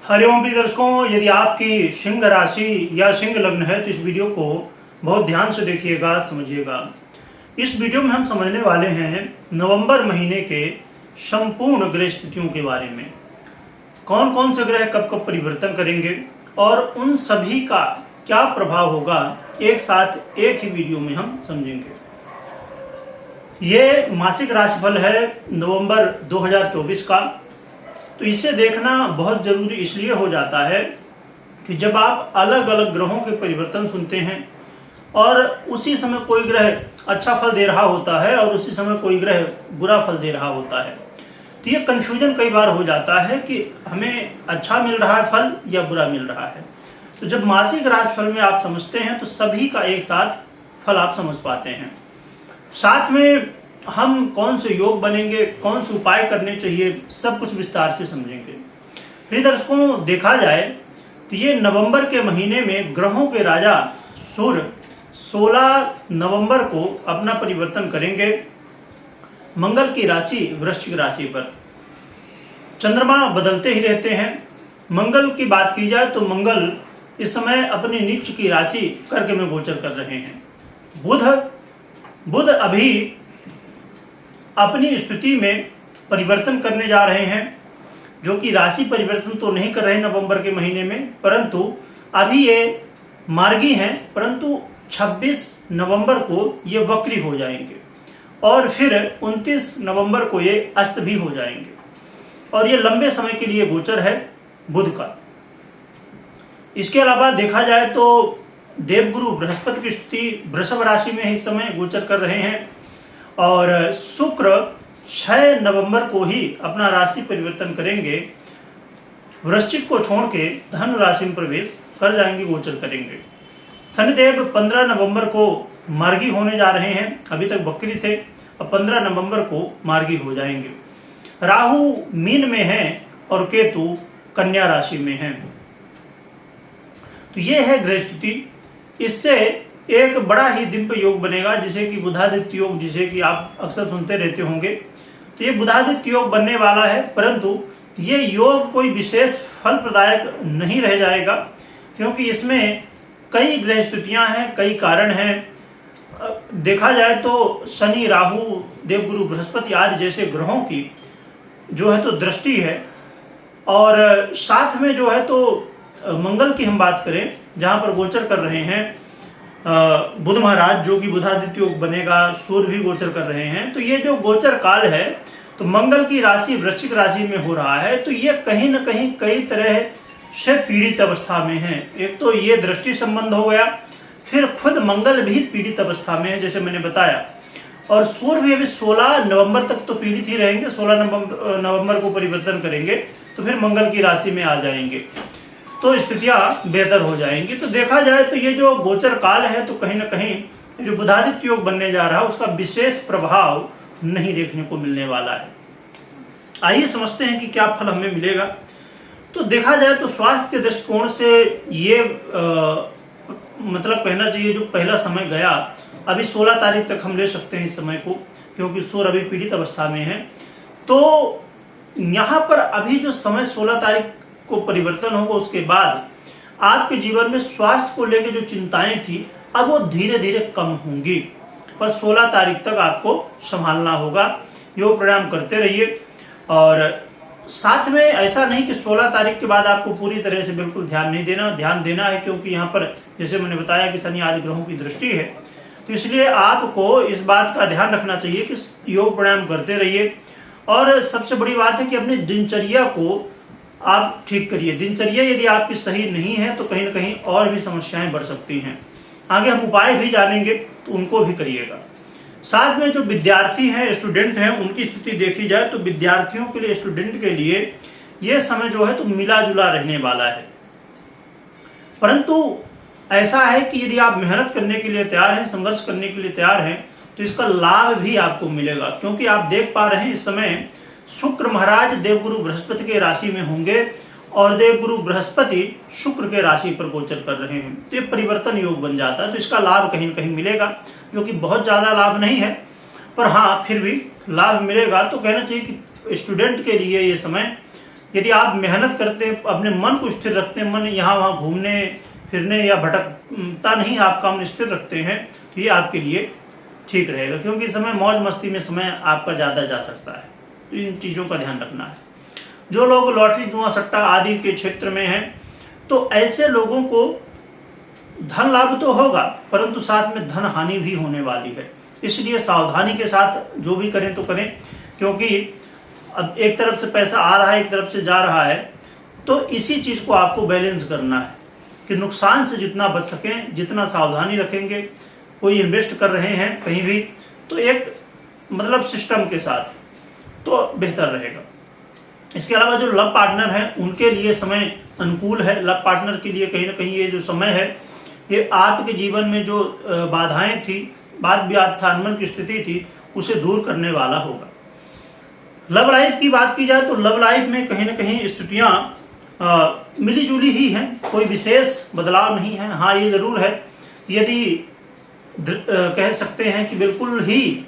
हरिओम प्रिय दर्शकों, यदि आपकी सिंह राशि या सिंह लग्न है तो इस वीडियो को बहुत ध्यान से देखिएगा, समझिएगा। इस वीडियो में हम समझने वाले हैं नवंबर महीने के संपूर्ण ग्रह स्थितियों के बारे में। कौन कौन से ग्रह कब कब परिवर्तन करेंगे और उन सभी का क्या प्रभाव होगा, एक साथ एक ही वीडियो में हम समझेंगे। ये मासिक राशिफल है नवंबर 2024 का। तो इसे देखना बहुत जरूरी इसलिए हो जाता है कि जब आप अलग अलग ग्रहों के परिवर्तन सुनते हैं और उसी समय कोई ग्रह अच्छा फल दे रहा होता है और उसी समय कोई ग्रह बुरा फल दे रहा होता है, तो ये कंफ्यूजन कई बार हो जाता है कि हमें अच्छा मिल रहा है फल या बुरा मिल रहा है। तो जब मासिक राशिफल में आप समझते हैं तो सभी का एक साथ फल आप समझ पाते हैं। साथ में हम कौन से योग बनेंगे, कौन से उपाय करने चाहिए, सब कुछ विस्तार से समझेंगे। प्रिय दर्शकों, देखा जाए तो ये नवंबर के महीने में ग्रहों के राजा सूर्य 16 नवंबर को अपना परिवर्तन करेंगे मंगल की राशि वृश्चिक राशि पर। चंद्रमा बदलते ही रहते हैं। मंगल की बात की जाए तो मंगल इस समय अपनी नीच की राशि कर्क में गोचर कर रहे हैं। बुध अभी अपनी स्थिति में परिवर्तन करने जा रहे हैं, जो कि राशि परिवर्तन तो नहीं कर रहे नवंबर के महीने में, परंतु अभी ये मार्गी हैं, परंतु 26 नवंबर को ये वक्री हो जाएंगे और फिर 29 नवंबर को ये अस्त भी हो जाएंगे और ये लंबे समय के लिए गोचर है बुध का। इसके अलावा देखा जाए तो देवगुरु बृहस्पति की स्थिति वृषभ राशि में इस समय गोचर कर रहे हैं और शुक्र 6 नवंबर को ही अपना राशि परिवर्तन करेंगे, वृश्चिक को छोड़ के धनु राशि में प्रवेश कर जाएंगे, गोचर करेंगे। शनिदेव 15 नवंबर को मार्गी होने जा रहे हैं, अभी तक वक्री थे, अब 15 नवंबर को मार्गी हो जाएंगे। राहु मीन में है और केतु कन्या राशि में है। तो ये है ग्रह स्थिति। इससे एक बड़ा ही दिव्य योग बनेगा, जिसे कि बुधादित्य योग, जिसे कि आप अक्सर सुनते रहते होंगे। तो ये बुधादित्य योग बनने वाला है, परंतु ये योग कोई विशेष फल प्रदायक नहीं रह जाएगा, क्योंकि इसमें कई ग्रह स्थितियां हैं, कई कारण हैं। देखा जाए तो शनि, राहु, देवगुरु बृहस्पति आदि जैसे ग्रहों की जो है तो दृष्टि है, और साथ में जो है तो मंगल की हम बात करें जहां पर गोचर कर रहे हैं बुध महाराज, जो कि बुधादित्य योग बनेगा, सूर्य भी गोचर कर रहे हैं। तो ये जो गोचर काल है तो मंगल की राशि वृश्चिक राशि में हो रहा है, तो ये कहीं न कहीं कई तरह से पीड़ित अवस्था में है। एक तो ये दृष्टि संबंध हो गया, फिर खुद मंगल भी पीड़ित अवस्था में है जैसे मैंने बताया, और सूर्य भी अभी 16 नवंबर तक तो पीड़ित ही रहेंगे। 16 नवंबर को परिवर्तन करेंगे तो फिर मंगल की राशि में आ जाएंगे, तो स्थितियां बेहतर हो जाएंगी। तो देखा जाए तो ये जो गोचर काल है तो कहीं ना कहीं जो बुधादित्य योग बनने जा रहा है उसका विशेष प्रभाव नहीं देखने को मिलने वाला है। आइए समझते हैं कि क्या फल हमें मिलेगा। तो देखा जाए तो स्वास्थ्य के दृष्टिकोण से ये मतलब कहना चाहिए जो पहला समय गया, अभी 16 तारीख तक हम ले सकते हैं इस समय को, क्योंकि सूर्य अभी पीड़ित अवस्था में है। तो यहाँ पर अभी जो समय 16 तारीख को परिवर्तन होगा, उसके बाद आपके जीवन में स्वास्थ्य को लेकर जो चिंताएं थी अब वो धीरे धीरे कम होंगी, पर 16 तारीख तक आपको संभालना होगा। योग प्राणायाम करते रहिए, और साथ में ऐसा नहीं कि 16 तारीख के बाद आपको पूरी तरह से बिल्कुल ध्यान नहीं देना, ध्यान देना है, क्योंकि यहाँ पर जैसे मैंने बताया कि शनि आदि ग्रहों की दृष्टि है, तो इसलिए आपको इस बात का ध्यान रखना चाहिए कि योग प्राणायाम करते रहिए। और सबसे बड़ी बात है कि अपनी दिनचर्या को आप ठीक करिए। दिनचर्या यदि आपकी सही नहीं है तो कहीं ना कहीं और भी समस्याएं बढ़ सकती हैं। आगे हम उपाय भी जानेंगे, तो उनको भी करिएगा। साथ में जो विद्यार्थी हैं, स्टूडेंट हैं, उनकी स्थिति देखी जाए तो विद्यार्थियों के लिए, स्टूडेंट के लिए ये समय जो है तो मिला जुला रहने वाला है, परंतु ऐसा है कि यदि आप मेहनत करने के लिए तैयार हैं, संघर्ष करने के लिए तैयार हैं, तो इसका लाभ भी आपको मिलेगा। क्योंकि आप देख पा रहे हैं इस समय शुक्र महाराज देवगुरु बृहस्पति के राशि में होंगे और देवगुरु बृहस्पति शुक्र के राशि पर गोचर कर रहे हैं, तो ये परिवर्तन योग बन जाता है। तो इसका लाभ कहीं न कहीं मिलेगा, जो कि बहुत ज्यादा लाभ नहीं है, पर हाँ फिर भी लाभ मिलेगा। तो कहना चाहिए कि स्टूडेंट के लिए ये समय यदि आप मेहनत करते हैं, अपने मन को स्थिर रखते हैं, मन यहाँ वहाँ घूमने फिरने या भटकता नहीं, आपका मन स्थिर रखते हैं, तो ये आपके लिए ठीक रहेगा। क्योंकि इस समय मौज मस्ती में समय आपका ज़्यादा जा सकता है, तो इन चीज़ों का ध्यान रखना है। जो लोग लॉटरी जुआ सट्टा आदि के क्षेत्र में हैं, तो ऐसे लोगों को धन लाभ तो होगा, परंतु साथ में धन हानि भी होने वाली है। इसलिए सावधानी के साथ जो भी करें तो करें, क्योंकि अब एक तरफ से पैसा आ रहा है, एक तरफ से जा रहा है, तो इसी चीज़ को आपको बैलेंस करना है कि नुकसान से जितना बच सकें, जितना सावधानी रखेंगे। कोई इन्वेस्ट कर रहे हैं कहीं भी, तो एक मतलब सिस्टम के साथ तो बेहतर रहेगा। इसके अलावा जो लव पार्टनर हैं, उनके लिए समय अनुकूल है। लव पार्टनर के लिए कहीं ना कहीं ये जो समय है, ये आपके जीवन में जो बाधाएं थी, वाद विवाद था, अनबन की स्थिति थी, उसे दूर करने वाला होगा। लव लाइफ की बात की जाए तो लव लाइफ में कहीं ना कहीं स्थितियाँ मिली जुली ही हैं, कोई विशेष बदलाव नहीं है। हाँ, ये जरूर है, यदि कह सकते हैं कि बिल्कुल ही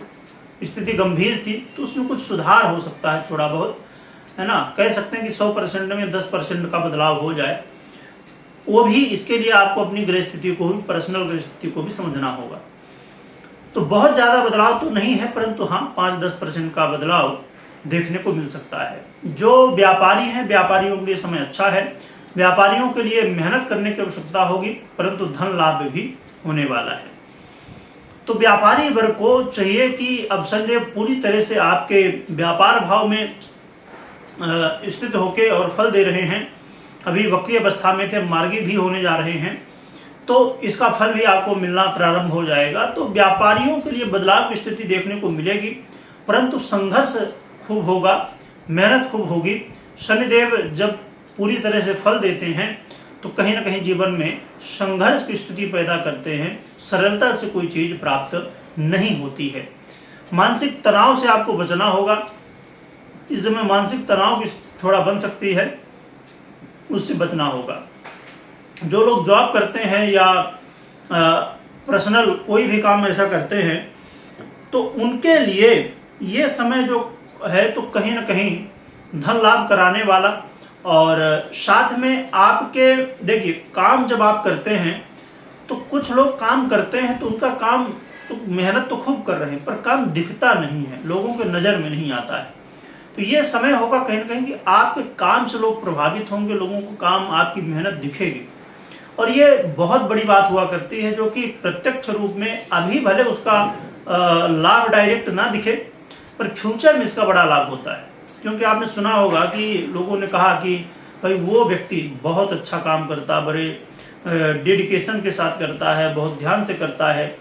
स्थिति गंभीर थी, तो उसमें कुछ सुधार हो सकता है, थोड़ा बहुत, है ना। कह सकते हैं कि 100% में 10% का बदलाव हो जाए, वो भी इसके लिए आपको अपनी गृह स्थिति को भी, पर्सनल गृह स्थिति को भी समझना होगा। तो बहुत ज़्यादा बदलाव तो नहीं है, परंतु हाँ 5-10% का बदलाव देखने को मिल सकता है। जो व्यापारी हैं, व्यापारियों के लिए समय अच्छा है। व्यापारियों के लिए मेहनत करने की आवश्यकता होगी, परंतु धन लाभ भी होने वाला है। तो व्यापारी वर्ग को चाहिए कि अब संजय पूरी तरह से आपके व्यापार भाव में स्थित होके और फल दे रहे हैं। अभी वक्री अवस्था में थे, मार्गी भी होने जा रहे हैं, तो इसका फल भी आपको मिलना प्रारंभ हो जाएगा। तो व्यापारियों के लिए बदलाव की स्थिति देखने को मिलेगी, परंतु संघर्ष खूब होगा, मेहनत खूब होगी। शनिदेव जब पूरी तरह से फल देते हैं, तो कहीं ना कहीं जीवन में संघर्ष की स्थिति पैदा करते हैं। सरलता से कोई चीज प्राप्त नहीं होती है। मानसिक तनाव से आपको बचना होगा। इस समय मानसिक तनाव की थोड़ा बन सकती है, उससे बचना होगा। जो लोग जॉब करते हैं या पर्सनल कोई भी काम ऐसा करते हैं, तो उनके लिए ये समय जो है, तो कहीं ना कहीं धन लाभ कराने वाला। और साथ में आपके देखिए, काम जब आप करते हैं, तो कुछ लोग काम करते हैं तो उनका काम तो मेहनत तो खूब कर रहे हैं, पर काम दिखता नहीं है, लोगों के नज़र में नहीं आता है। तो ये समय होगा कहीं ना कहीं कि आपके काम से लोग प्रभावित होंगे, लोगों को काम, आपकी मेहनत दिखेगी। और ये बहुत बड़ी बात हुआ करती है, जो कि प्रत्यक्ष रूप में अभी भले उसका लाभ डायरेक्ट ना दिखे, पर फ्यूचर में इसका बड़ा लाभ होता है। क्योंकि आपने सुना होगा कि लोगों ने कहा कि भाई वो व्यक्ति बहुत अच्छा काम करता, बड़े डेडिकेशन के साथ करता है, बहुत ध्यान से करता है,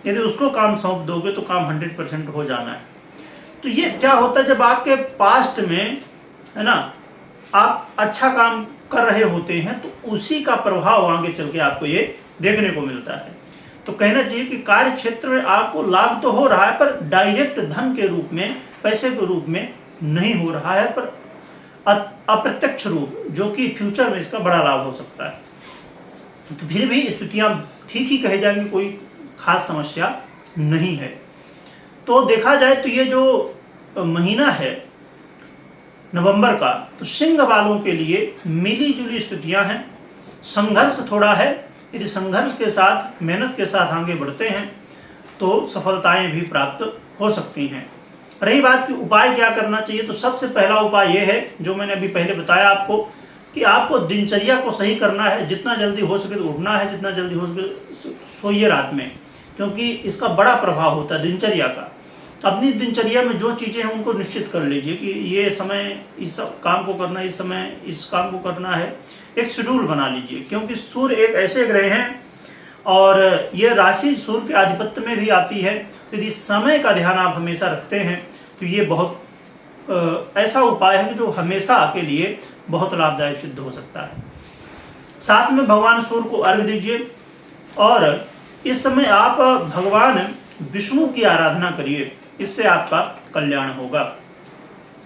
यदि उसको काम सौंप दोगे तो काम 100% हो जाना है। तो ये क्या होता है, जब आपके पास्ट में, है ना, आप अच्छा काम कर रहे होते हैं, तो उसी का प्रभाव आगे चल के आपको ये देखने को मिलता है। तो कहना चाहिए कि कार्य क्षेत्र में आपको लाभ तो हो रहा है, पर डायरेक्ट धन के रूप में, पैसे के रूप में नहीं हो रहा है, पर अप्रत्यक्ष रूप, जो कि फ्यूचर में इसका बड़ा लाभ हो सकता है। तो फिर भी स्थितियां ठीक ही कही जाएंगी, कोई खास समस्या नहीं है। तो देखा जाए तो ये जो महीना है नवंबर का, तो सिंह वालों के लिए मिली जुली स्थितियां हैं। संघर्ष थोड़ा है, यदि संघर्ष के साथ, मेहनत के साथ आगे बढ़ते हैं, तो सफलताएं भी प्राप्त हो सकती हैं। रही बात कि उपाय क्या करना चाहिए, तो सबसे पहला उपाय यह है, जो मैंने अभी पहले बताया आपको, कि आपको दिनचर्या को सही करना है। जितना जल्दी हो सके तो उठना है, जितना जल्दी हो सके सोइए रात में, क्योंकि इसका बड़ा प्रभाव होता है दिनचर्या का। अपनी दिनचर्या में जो चीज़ें हैं उनको निश्चित कर लीजिए कि ये समय इस काम को करना है, इस समय इस काम को करना है। एक शेड्यूल बना लीजिए, क्योंकि सूर्य एक ऐसे ग्रह हैं और ये राशि सूर्य के आधिपत्य में भी आती है। तो यदि समय का ध्यान आप हमेशा रखते हैं, तो ये बहुत ऐसा उपाय है कि जो हमेशा के लिए बहुत लाभदायक सिद्ध हो सकता है। साथ में भगवान सूर्य को अर्घ्य दीजिए, और इस समय आप भगवान विष्णु की आराधना करिए, इससे आपका कल्याण होगा।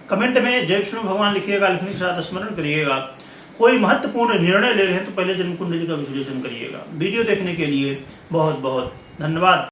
कमेंट में जय विष्णु भगवान लिखिएगा, लिखने के साथ स्मरण करिएगा। कोई महत्वपूर्ण निर्णय ले रहे हैं तो पहले जन्म कुंडली का विश्लेषण करिएगा। वीडियो देखने के लिए बहुत बहुत धन्यवाद।